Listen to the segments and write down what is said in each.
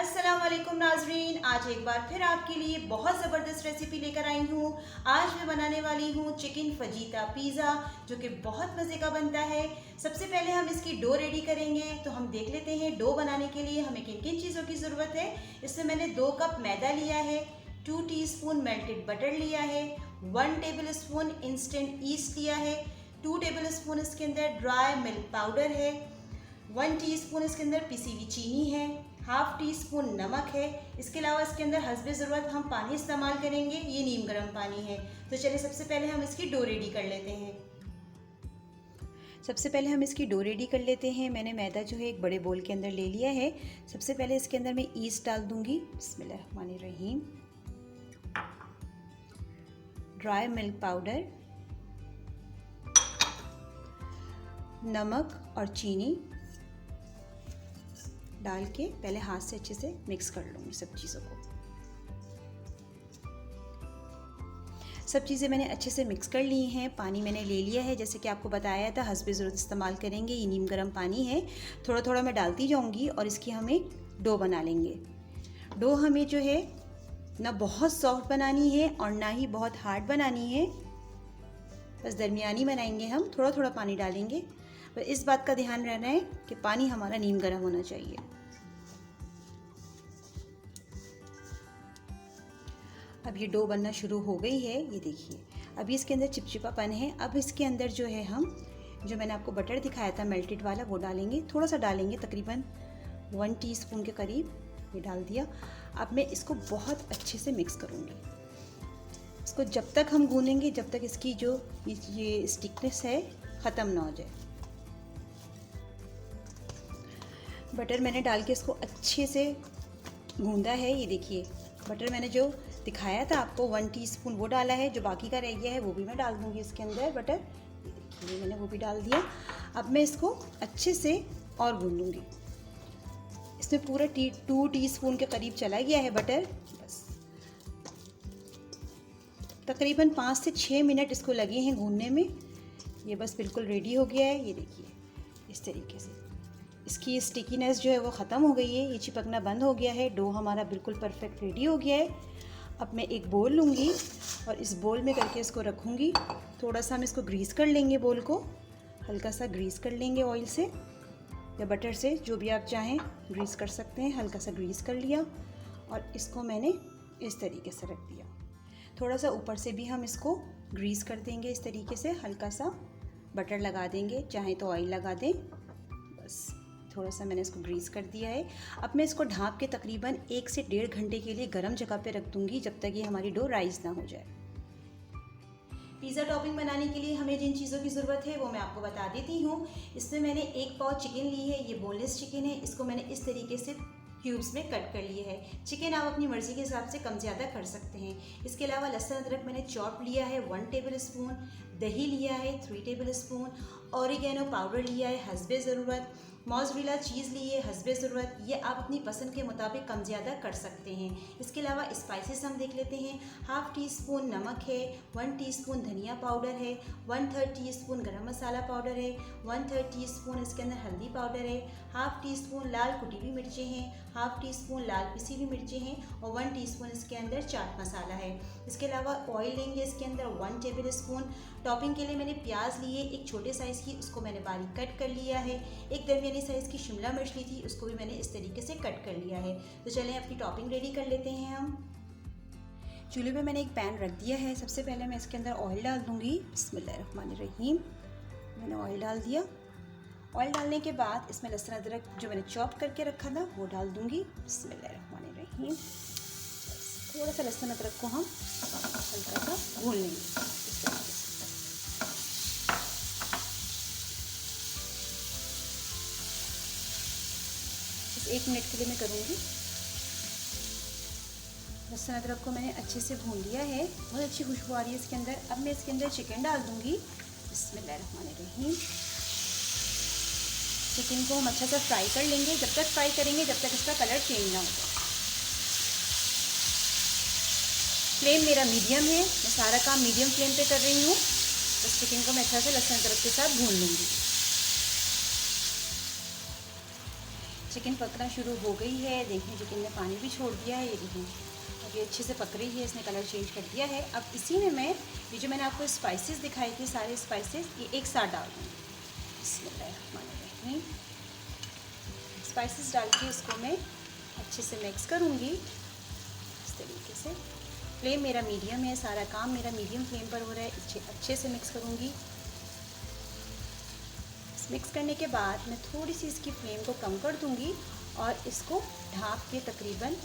अस्सलाम वालेकुम नाजरीन, आज एक बार फिर आपके लिए बहुत ज़बरदस्त रेसिपी लेकर आई हूँ। आज मैं बनाने वाली हूँ चिकन फजीता पिज़्ज़ा, जो कि बहुत मज़े का बनता है। सबसे पहले हम इसकी डो रेडी करेंगे, तो हम देख लेते हैं डो बनाने के लिए हमें किन किन चीज़ों की ज़रूरत है। इसमें मैंने 2 कप मैदा लिया है, 2 टीस्पून मेल्टेड बटर लिया है, 1 टेबल स्पून इंस्टेंट ईस्ट लिया है, 2 टेबल स्पून इसके अंदर ड्राई मिल्क पाउडर है, 1 टीस्पून इसके अंदर पिसी हुई चीनी है, हाफ टी स्पून नमक है। इसके अलावा इसके अंदर हस्बे ज़रूरत हम पानी इस्तेमाल करेंगे, ये नीम गर्म पानी है। तो चलिए सबसे पहले हम इसकी डो रेडी कर लेते हैं। सबसे पहले हम इसकी डो रेडी कर लेते हैं। मैंने मैदा जो है एक बड़े बोल के अंदर ले लिया है। सबसे पहले इसके अंदर मैं ईस्ट डाल दूंगी, बिस्मिल्लाहिर्रहमानिर्रहीम, ड्राई मिल्क पाउडर, नमक और चीनी डाल के पहले हाथ से अच्छे से मिक्स कर लूँगी सब चीज़ों को। सब चीज़ें मैंने अच्छे से मिक्स कर ली हैं। पानी मैंने ले लिया है, जैसे कि आपको बताया था हस्बे ज़रूरत इस्तेमाल करेंगे। ये नीम गर्म पानी है, थोड़ा थोड़ा मैं डालती जाऊँगी और इसकी हमें डो बना लेंगे। डो हमें जो है ना बहुत सॉफ्ट बनानी है और ना ही बहुत हार्ड बनानी है, बस दरमियानी बनाएंगे। हम थोड़ा थोड़ा पानी डालेंगे, पर इस बात का ध्यान रहना है कि पानी हमारा नीम गर्म होना चाहिए। अब ये डो बनना शुरू हो गई है, ये देखिए। अभी इसके अंदर चिपचिपापन है। अब इसके अंदर जो है हम जो मैंने आपको बटर दिखाया था मेल्टेड वाला, वो डालेंगे। थोड़ा सा डालेंगे, तकरीबन 1 टीस्पून के करीब ये डाल दिया। अब मैं इसको बहुत अच्छे से मिक्स करूँगी। इसको जब तक हम गूँनेंगे जब तक इसकी जो ये स्टिकनेस है ख़त्म ना हो जाए। बटर मैंने डाल के इसको अच्छे से गूंदा है। ये देखिए, बटर मैंने जो दिखाया था आपको 1 टीस्पून वो डाला है, जो बाकी का रह गया है वो भी मैं डाल दूंगी इसके अंदर बटर। ये देखिए, मैंने वो भी डाल दिया। अब मैं इसको अच्छे से और गूंदूंगी। इसमें पूरा 2 टीस्पून के करीब चला गया है बटर। बस तकरीबन 5 से 6 मिनट इसको लगे हैं गूंदने में। ये बस बिल्कुल रेडी हो गया है। ये देखिए, इस तरीके से इसकी स्टिकीनेस जो है वो ख़त्म हो गई है, ये चिपकना बंद हो गया है। डो हमारा बिल्कुल परफेक्ट रेडी हो गया है। अब मैं एक बोल लूँगी और इस बोल में करके इसको रखूँगी। थोड़ा सा हम इसको ग्रीस कर लेंगे, बोल को हल्का सा ग्रीस कर लेंगे ऑयल से या बटर से, जो भी आप चाहें ग्रीस कर सकते हैं। हल्का सा ग्रीस कर लिया और इसको मैंने इस तरीके से रख दिया। थोड़ा सा ऊपर से भी हम इसको ग्रीस कर देंगे इस तरीके से, हल्का सा बटर लगा देंगे, चाहे तो ऑयल लगा दें। बस थोड़ा सा मैंने इसको ग्रीस कर दिया है। अब मैं इसको ढाँप के तकरीबन 1 से 1.5 घंटे के लिए गर्म जगह पे रख दूँगी, जब तक ये हमारी डो राइस ना हो जाए। पिज़्ज़ा टॉपिंग बनाने के लिए हमें जिन चीज़ों की ज़रूरत है वो मैं आपको बता देती हूँ। इसमें मैंने 1 पाव चिकन ली है, ये बोनलेस चिकन है। इसको मैंने इस तरीके से क्यूब्स में कट कर लिए है। चिकन आप अपनी मर्ज़ी के हिसाब से कम ज़्यादा कर सकते हैं। इसके अलावा लहसुन अदरक मैंने चॉप लिया है 1 टेबल स्पून, दही लिया है 3 टेबल स्पून, ऑरिगेनो पाउडर लिया है हस्बे ज़रूरत, मोज़रेला चीज़ ली है हस्बे ज़रूरत। ये आप अपनी पसंद के मुताबिक कम ज़्यादा कर सकते हैं। इसके अलावा स्पाइसेस हम देख लेते हैं। हाफ टी स्पून नमक है, 1 टीस्पून धनिया पाउडर है, 1/3 टीस्पून गरम मसाला पाउडर है, 1/3 टीस्पून इसके अंदर हल्दी पाउडर है, हाफ टी स्पून लाल कुटी हुई मिर्चें हैं, हाफ टी स्पून लाल पिसी हुई मिर्चें हैं और 1 टीस्पून इसके अंदर चाट मसाला है। इसके अलावा ऑयल लेंगे इसके अंदर 1 टेबल स्पून। टॉपिंग के लिए मैंने प्याज लिए एक छोटे साइज़ की, उसको मैंने बारीक कट कर लिया है। एक दरमियानी साइज़ की शिमला मिर्च ली थी, उसको भी मैंने इस तरीके से कट कर लिया है। तो चलें अपनी टॉपिंग रेडी कर लेते हैं हम। चूल्हे पे मैंने एक पैन रख दिया है। सबसे पहले मैं इसके अंदर ऑयल डाल दूँगी, बिस्मिल्लाहिर्रहमानिर्रहीम। मैंने ऑयल डाल दिया। ऑयल डालने के बाद इसमें लहसुन अदरक जो मैंने चॉप करके रखा था वो डाल दूँगी, बिस्मिल्लाहिर्रहमानिर्रहीम। थोड़ा सा लहसुन अदरक को हम हल्का सा भून लेंगे। 1 मिनट के लिए मैं करूँगी। लहसुन अदरक को मैंने अच्छे से भून लिया है, बहुत अच्छी खुशबू आ रही है इसके अंदर। अब मैं इसके अंदर चिकन डाल दूँगी, बिस्मिल्लाहिर्रहमानिर्रहीम। चिकन को हम अच्छा सा फ्राई कर लेंगे, जब तक फ्राई करेंगे जब तक इसका कलर चेंज ना हो जाए। फ्लेम मेरा मीडियम है, मैं सारा काम मीडियम फ्लेम पे कर रही हूँ। बस चिकन को मैं अच्छा से लहसुन अदरक के साथ भून लूँगी। चिकन पकना शुरू हो गई है। देखिए चिकन ने पानी भी छोड़ दिया है। ये देखिए अब ये अच्छे से पक रही है, इसने कलर चेंज कर दिया है। अब इसी में मैं ये जो मैंने आपको स्पाइसेस दिखाए थे, सारे स्पाइसेस ये एक साथ डाल दूँगी। बिस्मिल्लाहिर्रहमानिर्रहीम। स्पाइसेस डाल के इसको मैं अच्छे से मिक्स करूँगी इस तरीके से। फ्लेम मेरा मीडियम है, सारा काम मेरा मीडियम फ्लेम पर हो रहा है। अच्छे से मिक्स करूँगी। मिक्स करने के बाद मैं थोड़ी सी इसकी फ्लेम को कम कर दूँगी और इसको ढाँप के तकरीबन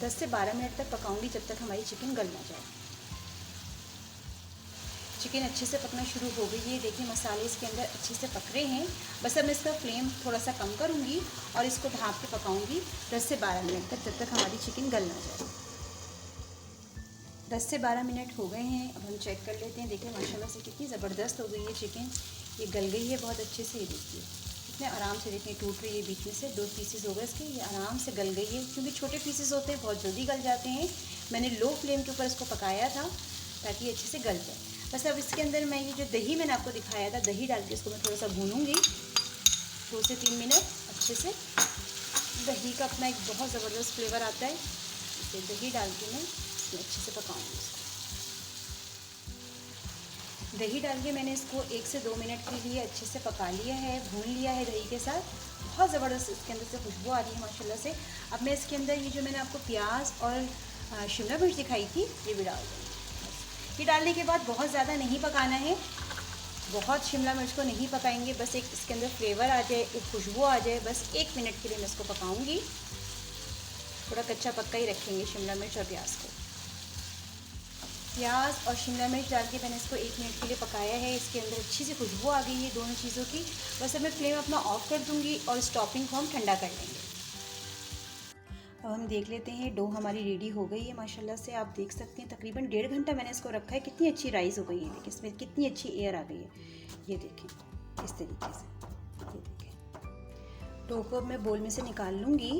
10 से 12 मिनट तक पकाऊंगी, जब तक हमारी चिकन गल ना जाए। चिकन अच्छे से पकना शुरू हो गई है। देखिए मसाले इसके अंदर अच्छे से पक रहे हैं। बस अब मैं इसका फ्लेम थोड़ा सा कम करूंगी और इसको ढाँप के पकाऊंगी 10 से 12 मिनट तक, जब तक हमारी चिकन गल ना जाए। 10 से 12 मिनट हो गए हैं। अब हम चेक कर लेते हैं। देखिए माशाल्लाह से कितनी ज़बरदस्त हो गई है चिकन। ये गल गई है बहुत अच्छे से। ये देखिए कितने आराम से, देखिए टूट रही है बीच में से। 2 पीसेस हो गए इसके, ये आराम से गल गई है। क्योंकि छोटे पीसेस होते हैं बहुत जल्दी गल जाते हैं। मैंने लो फ्लेम के ऊपर इसको पकाया था ताकि ये अच्छे से गल जाए। बस अब इसके अंदर मैं ये जो दही मैंने आपको दिखाया था, दही डाल के इसको मैं थोड़ा सा भूनूंगी 2 से 3 मिनट अच्छे से। दही का अपना एक बहुत ज़बरदस्त फ्लेवर आता है। इसे दही डाल के मैं अच्छे से पकाऊंगी इसको। दही डाल के मैंने इसको 1 से 2 मिनट के लिए अच्छे से पका लिया है, भून लिया है दही के साथ। बहुत ज़बरदस्त इसके अंदर से खुशबू आ रही है माशाल्लाह से। अब मैं इसके अंदर ये जो मैंने आपको प्याज और शिमला मिर्च दिखाई थी ये भी डाल दूँगी। ये डालने के बाद बहुत ज़्यादा नहीं पकाना है, बहुत शिमला मिर्च को नहीं पकाएंगे। बस एक इसके अंदर फ्लेवर आ जाए, एक खुशबू आ जाए, बस 1 मिनट के लिए मैं इसको पकाऊँगी। थोड़ा कच्चा पक्का ही रखेंगे शिमला मिर्च और प्याज को। प्याज और शिमला मिर्च डाल के मैंने इसको 1 मिनट के लिए पकाया है। इसके अंदर अच्छी सी खुशबू आ गई है दोनों चीज़ों की। बस अब मैं फ्लेम अपना ऑफ कर दूंगी और इस टॉपिंग को हम ठंडा कर लेंगे। अब हम देख लेते हैं। डो हमारी रेडी हो गई है माशाल्लाह से। आप देख सकते हैं तकरीबन 1.5 घंटा मैंने इसको रखा है। कितनी अच्छी राइस हो गई है। देखिए इसमें कितनी अच्छी एयर आ गई है। ये देखें इस तरीके से। ये देखें डो को अब मैं बोल में से निकाल लूँगी।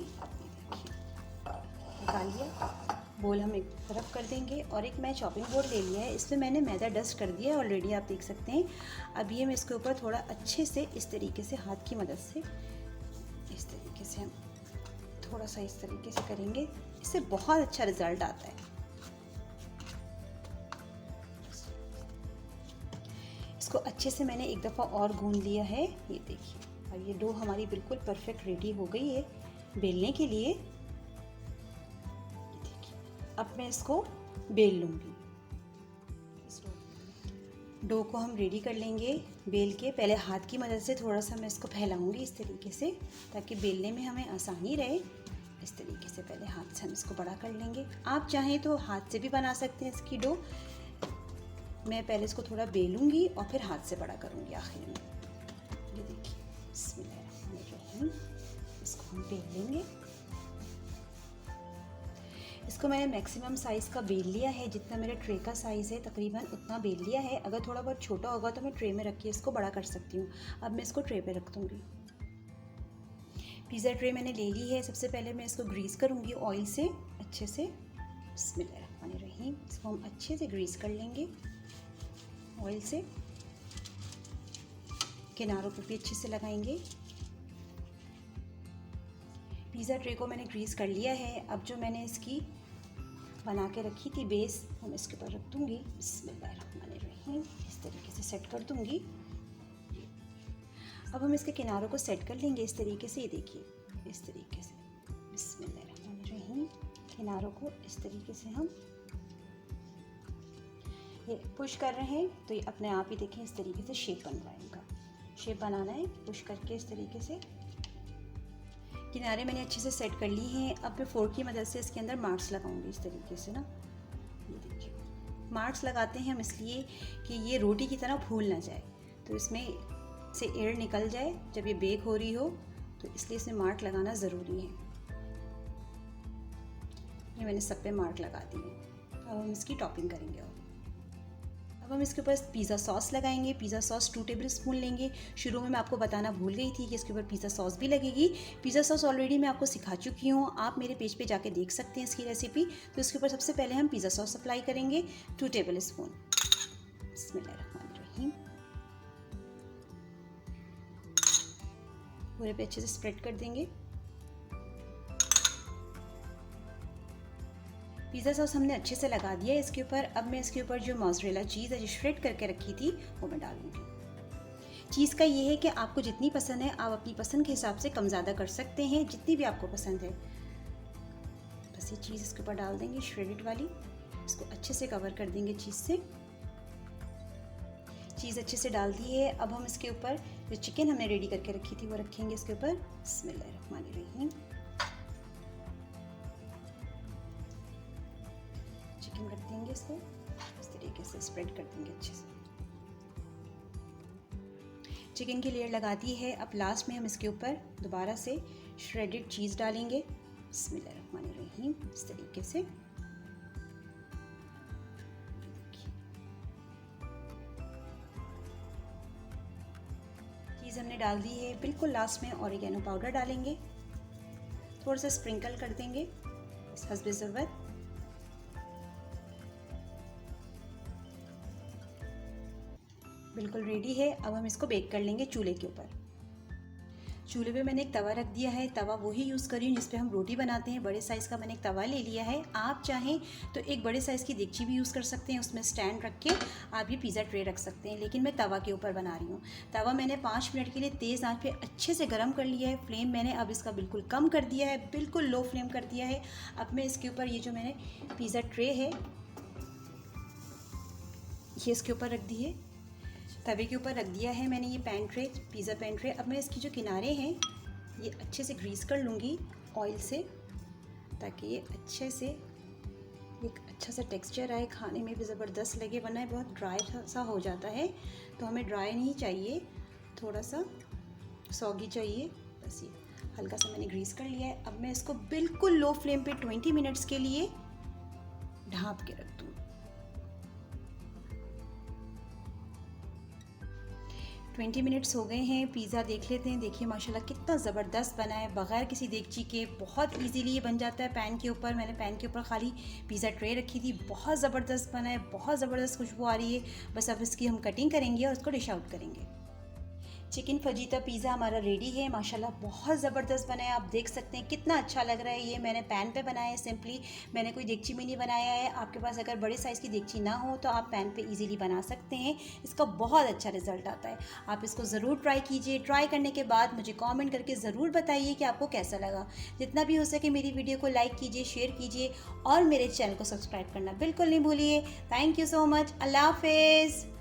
निकाल लिया। बोल हम एक तरफ कर देंगे और एक मैं चॉपिंग बोर्ड ले लिया है। इसमें मैंने मैदा डस्ट कर दिया है ऑलरेडी, आप देख सकते हैं। अब ये मैं इसके ऊपर थोड़ा अच्छे से इस तरीके से हाथ की मदद से इस तरीके से हम थोड़ा सा इस तरीके से करेंगे। इससे बहुत अच्छा रिजल्ट आता है। इसको अच्छे से मैंने एक दफ़ा और गूंद लिया है। ये देखिए अब ये डो हमारी बिल्कुल परफेक्ट रेडी हो गई है बेलने के लिए। अब मैं इसको बेल लूँगी। डो को हम रेडी कर लेंगे बेल के। पहले हाथ की मदद से थोड़ा सा मैं इसको फैलाऊंगी इस तरीके से, ताकि बेलने में हमें आसानी रहे। इस तरीके से पहले हाथ से हम इसको बड़ा कर लेंगे। आप चाहें तो हाथ से भी बना सकते हैं इसकी डो। मैं पहले इसको थोड़ा बेलूँगी और फिर हाथ से बड़ा करूँगी आखिर में। ये देखिए बिस्मिल्लाहिर्रहमानिर्रहीम। इसको हम बेल लेंगे। इसको मैंने मैक्सिमम साइज़ का बेल लिया है। जितना मेरे ट्रे का साइज़ है तकरीबन उतना बेल लिया है। अगर थोड़ा बहुत छोटा होगा तो मैं ट्रे में रख के इसको बड़ा कर सकती हूँ। अब मैं इसको ट्रे पे रख दूँगी। पिज़्ज़ा ट्रे मैंने ले ली है। सबसे पहले मैं इसको ग्रीस करूँगी ऑयल से अच्छे से। बिस्मिल्लाहिर्रहमानिर्रहीम। इसको हम अच्छे से ग्रीस कर लेंगे ऑयल से। किनारों पर भी अच्छे से लगाएंगे। पिज़्ज़ा ट्रे को मैंने ग्रीस कर लिया है। अब जो मैंने इसकी बना के रखी थी बेस, मैं इसके ऊपर रख दूँगी। बिस्मिल्लाहिर्रहमानिर्रहीम। इस तरीके से सेट कर दूँगी। अब हम इसके किनारों को सेट कर लेंगे इस तरीके से। ये देखिए इस तरीके से। बिस्मिल्लाहिर्रहमानिर्रहीम। किनारों को इस तरीके से हम ये पुश कर रहे हैं तो ये अपने आप ही देखें इस तरीके से शेप बन रहा है। इनका शेप बनाना है पुश करके इस तरीके से। किनारे मैंने अच्छे से सेट कर ली हैं। अब मैं फोर्क की मदद से इसके अंदर मार्क्स लगाऊंगी इस तरीके से ना। ये देखिए मार्क्स लगाते हैं हम इसलिए कि ये रोटी की तरह फूल ना जाए, तो इसमें से एयर निकल जाए जब ये बेक हो रही हो, तो इसलिए इसमें मार्क लगाना ज़रूरी है। ये मैंने सब पे मार्क लगा दिए। अब हम इसकी टॉपिंग करेंगे। अब हम इसके ऊपर पिज़्ज़ा सॉस लगाएंगे। पिज़्ज़ा सॉस 2 टेबल स्पून लेंगे। शुरू में मैं आपको बताना भूल गई थी कि इसके ऊपर पिज़्ज़ा सॉस भी लगेगी। पिज़्ज़ा सॉस ऑलरेडी मैं आपको सिखा चुकी हूँ, आप मेरे पेज पे जाके देख सकते हैं इसकी रेसिपी। तो इसके ऊपर सबसे पहले हम पिज़्ज़ा सॉस अप्लाई करेंगे 2 टेबल स्पून। बिस्मिल्लाहिर्रहमानिर्रहीम। पूरे पे अच्छे से स्प्रेड कर देंगे। पिज़्ज़ा सॉस हमने अच्छे से लगा दिया है इसके ऊपर। अब मैं इसके ऊपर जो मोज़रेला चीज़ है जो श्रेड करके रखी थी वो मैं डालूंगी। चीज़ का ये है कि आपको जितनी पसंद है आप अपनी पसंद के हिसाब से कम ज़्यादा कर सकते हैं, जितनी भी आपको पसंद है। बस ये चीज़ इसके ऊपर डाल देंगे श्रेडेड वाली। इसको अच्छे से कवर कर देंगे चीज़ से। चीज़ अच्छे से डाल दी है। अब हम इसके ऊपर जो चिकन हमने रेडी करके रखी थी वो रखेंगे इसके ऊपर। बिस्मिल्लाहिर्रहमानिर्रहीम। चिकन रख देंगे इसको, इस तरीके से स्प्रेड कर देंगे अच्छे से। चिकन की लेयर लगा दी है। अब लास्ट में हम इसके ऊपर दोबारा से श्रेडेड चीज़ डालेंगे। बिस्मिल्लाहिर्रहमानिर्रहीम, इस तरीके से। चीज़ हमने डाल दी है। बिल्कुल लास्ट में ऑरिगेनो पाउडर डालेंगे, थोड़ा सा स्प्रिंकल कर देंगे हस्बे ज़रूरत। बिल्कुल रेडी है। अब हम इसको बेक कर लेंगे चूल्हे के ऊपर। चूल्हे पे मैंने एक तवा रख दिया है। तवा वही यूज़ कर रही हूँ जिस पे हम रोटी बनाते हैं। बड़े साइज़ का मैंने एक तवा ले लिया है। आप चाहें तो एक बड़े साइज़ की देगची भी यूज़ कर सकते हैं, उसमें स्टैंड रख के आप ये पिज़्ज़ा ट्रे रख सकते हैं, लेकिन मैं तवा के ऊपर बना रही हूँ। तवा मैंने 5 मिनट के लिए तेज़ आंच पे अच्छे से गर्म कर लिया है। फ्लेम मैंने अब इसका बिल्कुल कम कर दिया है, बिल्कुल लो फ्लेम कर दिया है। अब मैं इसके ऊपर ये जो मैंने पिज़्ज़ा ट्रे है ये इसके ऊपर रख दी है। तवे के ऊपर रख दिया है मैंने ये pan tray, pizza pan tray. अब मैं इसकी जो किनारे हैं ये अच्छे से ग्रीस कर लूँगी ऑयल से, ताकि ये अच्छे से एक अच्छा सा टेक्सचर आए, खाने में भी ज़बरदस्त लगे। वरना बहुत ड्राई सा हो जाता है, तो हमें ड्राई नहीं चाहिए, थोड़ा सा सॉगी चाहिए। बस ये हल्का सा मैंने ग्रीस कर लिया है। अब मैं इसको बिल्कुल लो फ्लेम पे 20 मिनट्स के लिए ढाँप के रख दूँ। 20 मिनट्स हो गए हैं। पिज़्ज़ा देख लेते हैं। देखिए माशाल्लाह कितना ज़बरदस्त बना है, बग़ैर किसी देगची के। बहुत इजीली ये बन जाता है पैन के ऊपर। मैंने पैन के ऊपर खाली पिज़्ज़ा ट्रे रखी थी। बहुत ज़बरदस्त बना है, बहुत ज़बरदस्त खुशबू आ रही है। बस अब इसकी हम कटिंग करेंगे और उसको डिश आउट करेंगे। चिकन फजीता पिज़्ज़ा हमारा रेडी है। माशाल्लाह बहुत ज़बरदस्त बना है। आप देख सकते हैं कितना अच्छा लग रहा है। ये मैंने पैन पे बनाया है सिंपली, मैंने कोई देगची में नहीं बनाया है। आपके पास अगर बड़े साइज़ की देगची ना हो तो आप पैन पे इजीली बना सकते हैं। इसका बहुत अच्छा रिज़ल्ट आता है। आप इसको ज़रूर ट्राई कीजिए। ट्राई करने के बाद मुझे कॉमेंट करके ज़रूर बताइए कि आपको कैसा लगा। जितना भी हो सके मेरी वीडियो को लाइक कीजिए, शेयर कीजिए और मेरे चैनल को सब्सक्राइब करना बिल्कुल नहीं भूलिए। Thank you so much. अल्लाह हाफिज़।